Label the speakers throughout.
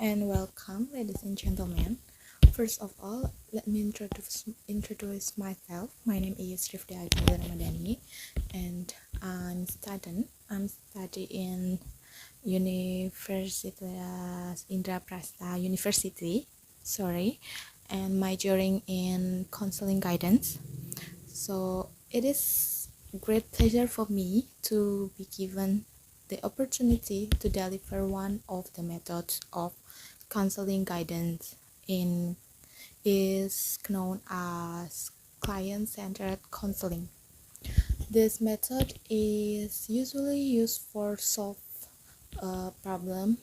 Speaker 1: and welcome, ladies and gentlemen. First of all, let me introduce myself. My name is Rifdha Adinda Ramadhani, and I'm studying Universitas Indraprasta University. And majoring in counseling guidance. So it is great pleasure for me to be given the opportunity to deliver one of the methods of counseling guidance in is known as client-centered counseling. This method is usually used for solve a problem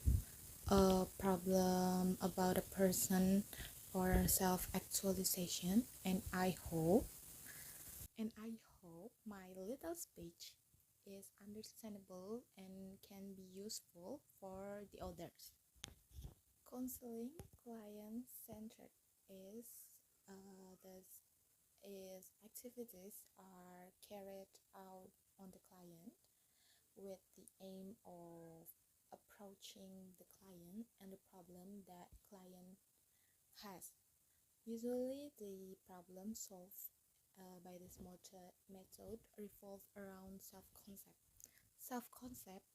Speaker 1: about a person or self-actualization, and I hope my little speech is understandable and can be useful for the others. Counseling client-centered is this is activities are carried out on the client with the aim of approaching the client and the problem that client has. Usually, the problem solved by this method revolve around self-concept. Self-concept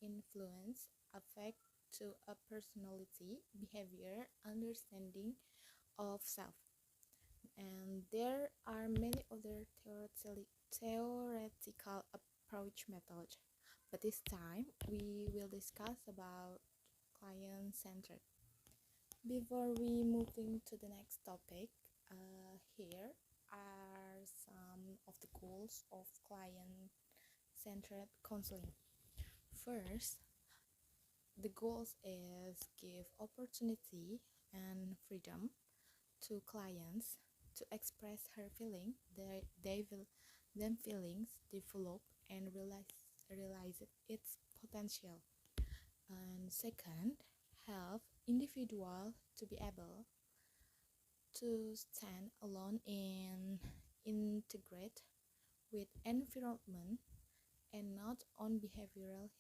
Speaker 1: influence affect to a personality, behavior, understanding of self. And there are many other theoretical approach methods, but this time we will discuss about client-centered. Before we moving to the next topic, here are some of the goals of client-centered counseling. First, the goals is give opportunity and freedom to clients to express her feeling. Them feelings develop and realize its potential. And second, help individual to be able to stand alone and integrate with environment and not on behavioral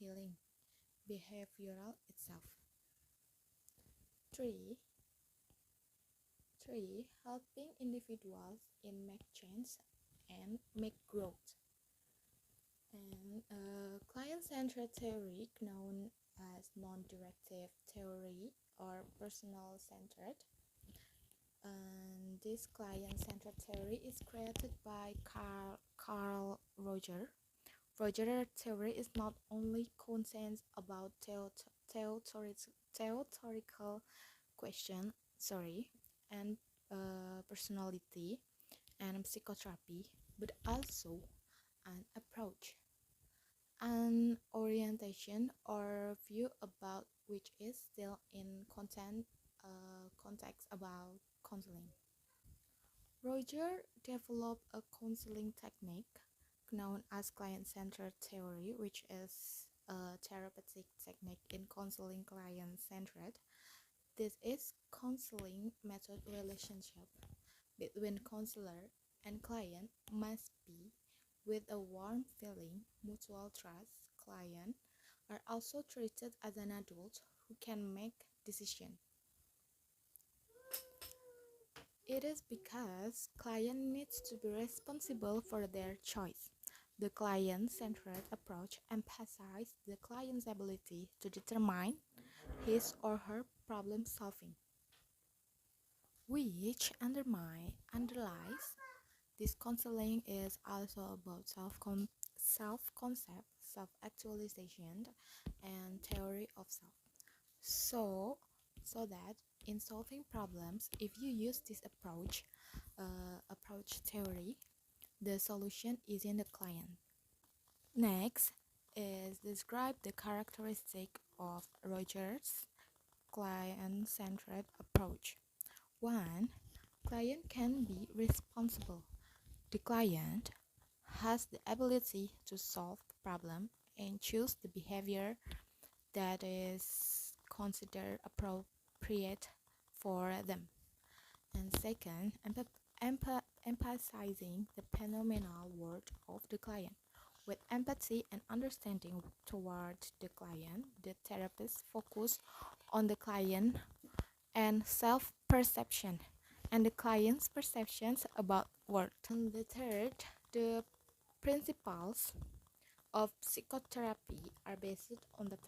Speaker 1: itself. Three, helping individuals in make change and make growth. And client-centered theory, known as non-directive theory or personal-centered. And this client-centered theory is created by Carl Roger. Roger theory is not only concerned about theoretical question, and personality and psychotherapy, but also an approach, an orientation or view about which is still in context about counseling. Roger developed a counseling technique known as client-centered theory, which is a therapeutic technique in counseling client-centered. This is counseling method relationship between counselor and client must be with a warm feeling, mutual trust. Client are also treated as an adult who can make decisions. It is because client needs to be responsible for their choice. The client-centered approach emphasizes the client's ability to determine his or her problem solving, which underlies this counseling is also about self-concept, self-actualization, and theory of self. So that in solving problems, if you use this approach theory, the solution is in the client. Next is describe the characteristic of Rogers' client-centered approach. 1. Client can be responsible. The client has the ability to solve the problem and choose the behavior that is considered appropriate for them. And second, emphasizing the phenomenal worth of the client. With empathy and understanding toward the client, the therapist focus on the client and self-perception and the client's perceptions about work. And the third, the principles of psychotherapy are based on the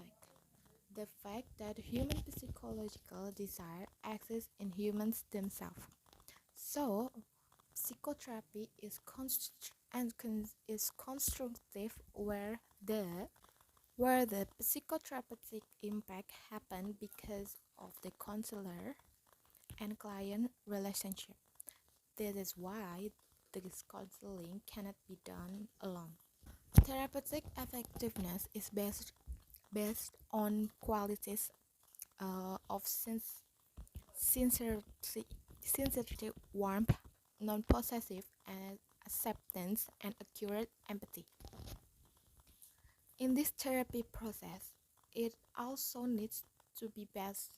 Speaker 1: fact that human physiological desire exists in humans themselves. So, psychotherapy is constructive where the psychotherapeutic impact happen because of the counselor and client relationship. This is why this counseling cannot be done alone. Therapeutic effectiveness is based on qualities of sincerity, warmth, non-possessive, and acceptance, and accurate empathy. In this therapy process, it also needs to be based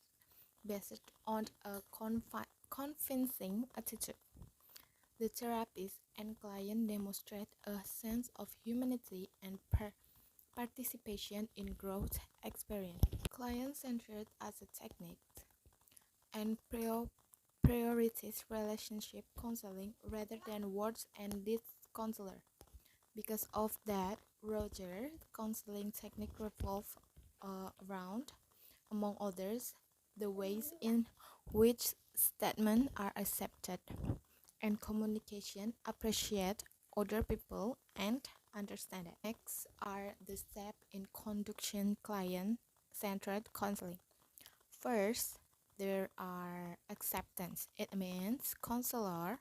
Speaker 1: on a convincing attitude. The therapist and client demonstrate a sense of humanity and participation in growth experience. Client-centered as a technique and priorities relationship counseling rather than words and deeds counselor. Because of that, Roger counseling technique revolve around, among others, the ways in which statements are accepted and communication appreciate other people and understand it. Next are the steps in conducting client-centered counseling. First, there are acceptance. It means counselor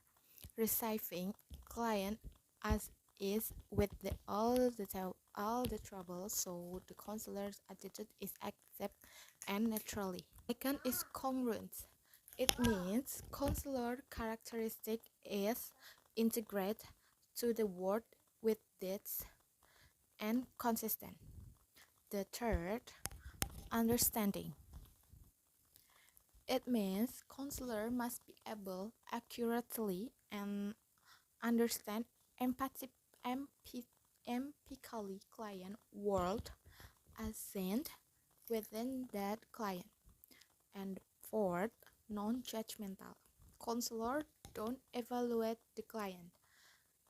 Speaker 1: receiving client as is with all the trouble, so the counselor's attitude is accept and naturally. Second is congruence. It means counselor characteristic is integrate to the word with deeds and consistent. The third, understanding. It means counselor must be able accurately and understand empathically client world ascend within that client. And fourth, non-judgmental. Counselor don't evaluate the client.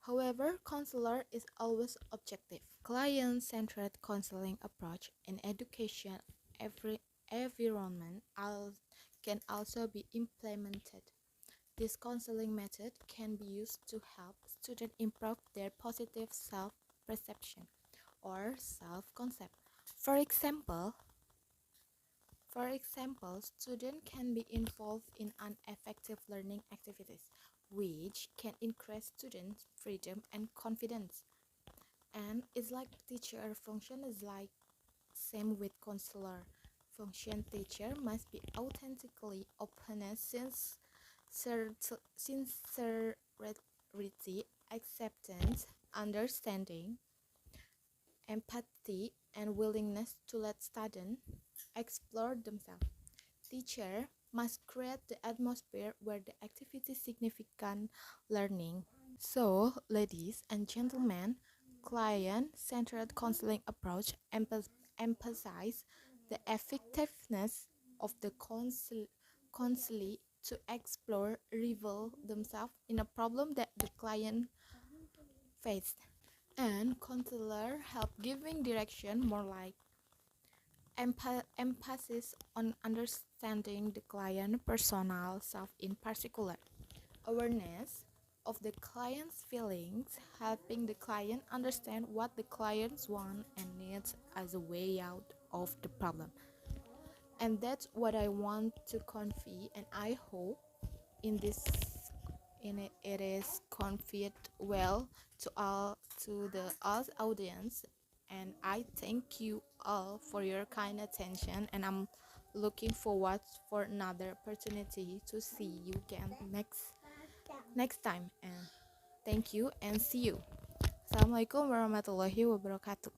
Speaker 1: However, counselor is always objective. Client-centered counseling approach in education every environment can also be implemented. This counseling method can be used to help students improve their positive self-perception or self-concept. For example, students can be involved in effective learning activities, which can increase students' freedom and confidence. And it's like teacher function is like same with counselor function. Teacher must be authentically honest, sincerity, acceptance, understanding, empathy, and willingness to let students explore themselves. Teacher must create the atmosphere where the activity significant learning. So, ladies and gentlemen, client-centered counseling approach emphasize the effectiveness of the counselee to explore, reveal themselves in a problem that the client faced, and counselor help giving direction more like emphasis on understanding the client personal self in particular. Awareness of the client's feelings, helping the client understand what the clients want and needs as a way out of the problem. And that's what I want to convey, and I hope it is conveyed well to the audience. And I thank you all for your kind attention, and I'm looking forward for another opportunity to see you again next time. And thank you and see you. Assalamualaikum warahmatullahi wabarakatuh.